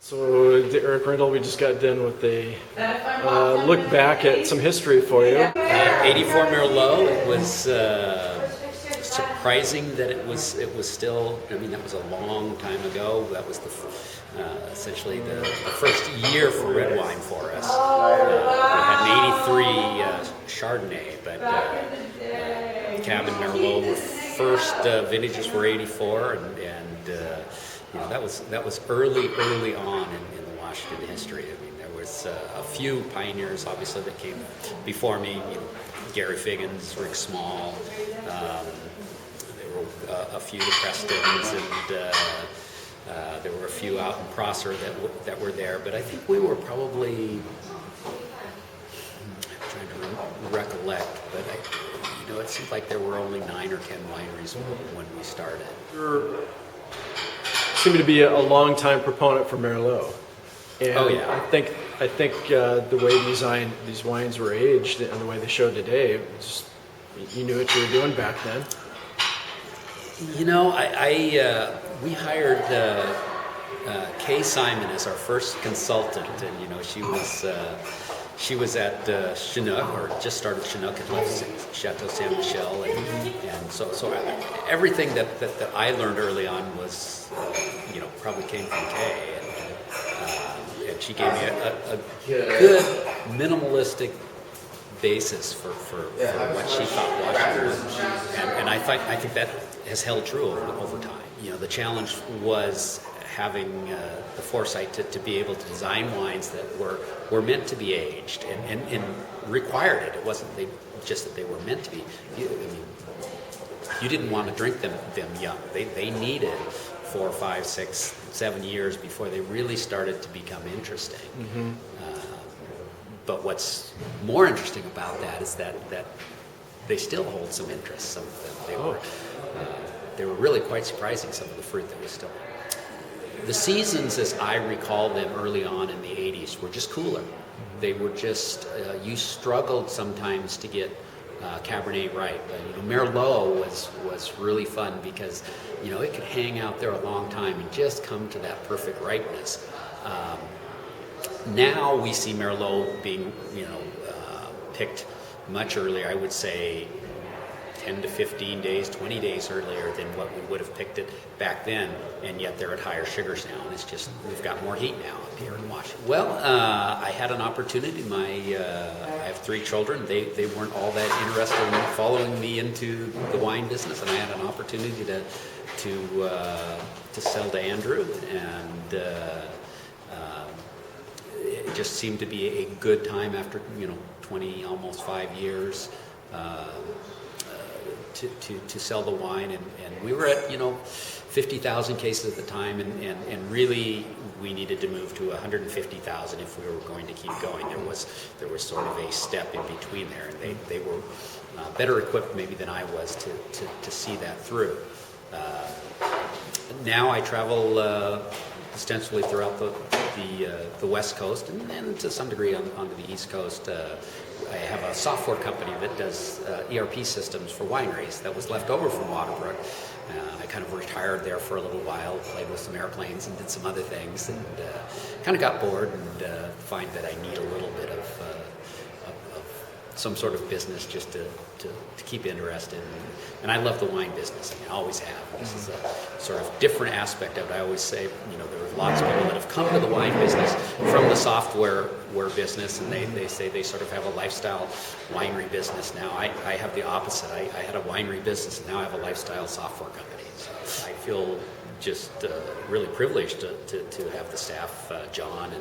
So, Eric Rindal, we just got done with a look back at some history for you. 84 Merlot. It was surprising that it was still. I mean, that was a long time ago. That was essentially the first year for red wine for us. We had an 83 Chardonnay, but Cab and Merlot were first vintages were 84, and you know, that was early on in the Washington history. I mean, there was a few pioneers, obviously, that came before me. You know, Gary Figgins, Rick Small. There were a few Prestons, and there were a few out in Prosser that were there. But I think we were probably, I'm trying to recollect, but you know, it seemed like there were only 9 or 10 wineries when we started. Seem to be a long-time proponent for Merlot. And oh yeah. I think the way these wines were aged and the way they showed today, you knew what you were doing back then. You know, we hired Kay Simon as our first consultant, and you know, she was at Chinook, or just started Chinook and left Chateau Saint Michel, and so everything that I learned early on was, you know, probably came from Kay, and she gave me a good minimalistic basis for what she thought Washington was, and I think that has held true over time. You know, the challenge was having the foresight to be able to design wines that were meant to be aged and required it. It wasn't just that they were meant to be. You didn't want to drink them young. They needed 4, 5, 6, 7 years before they really started to become interesting. Mm-hmm. But what's more interesting about that is that they still hold some interest. Some of them they were really quite surprising. Some of the fruit that was still. The seasons, as I recall them early on in the 80s, were just cooler. They were just, you struggled sometimes to get Cabernet right. You know, Merlot was really fun because, you know, it could hang out there a long time and just come to that perfect ripeness. Now we see Merlot being, you know, picked much earlier. I would say 10 to 15 days, 20 days earlier than what we would have picked it back then, and yet they're at higher sugars now, and it's just, we've got more heat now up here in Washington. Well, I had an opportunity. I have 3 children. They weren't all that interested in following me into the wine business, and I had an opportunity to sell to Andrew, and it just seemed to be a good time after, you know, 20, almost 5 years. To sell the wine, and we were at, you know, 50,000 cases at the time, and really we needed to move to 150,000 if we were going to keep going. There was sort of a step in between there, and they were better equipped maybe than I was to see that through. Now I travel ostensibly throughout the West Coast and to some degree onto the East Coast. I have a software company that does ERP systems for wineries that was left over from Waterbrook. I kind of retired there for a little while, played with some airplanes and did some other things, and kind of got bored and find that I need a little bit of some sort of business just to keep interested. And I love the wine business. I mean, I always have. This is a sort of different aspect of it. I always say, you know, there are lots of people that have come to the wine business from the software business, and they say they sort of have a lifestyle winery business now. I have the opposite. I had a winery business, and now I have a lifestyle software company. So I feel just really privileged to have the staff, John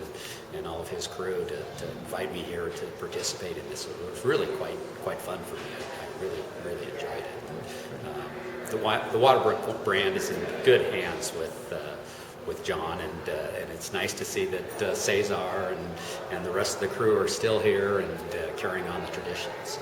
and all of his crew, to invite me here to participate in this. It was really quite fun for me. I really enjoyed it. The Waterbrook brand is in good hands with John, and it's nice to see that Cesar and the rest of the crew are still here and carrying on the traditions.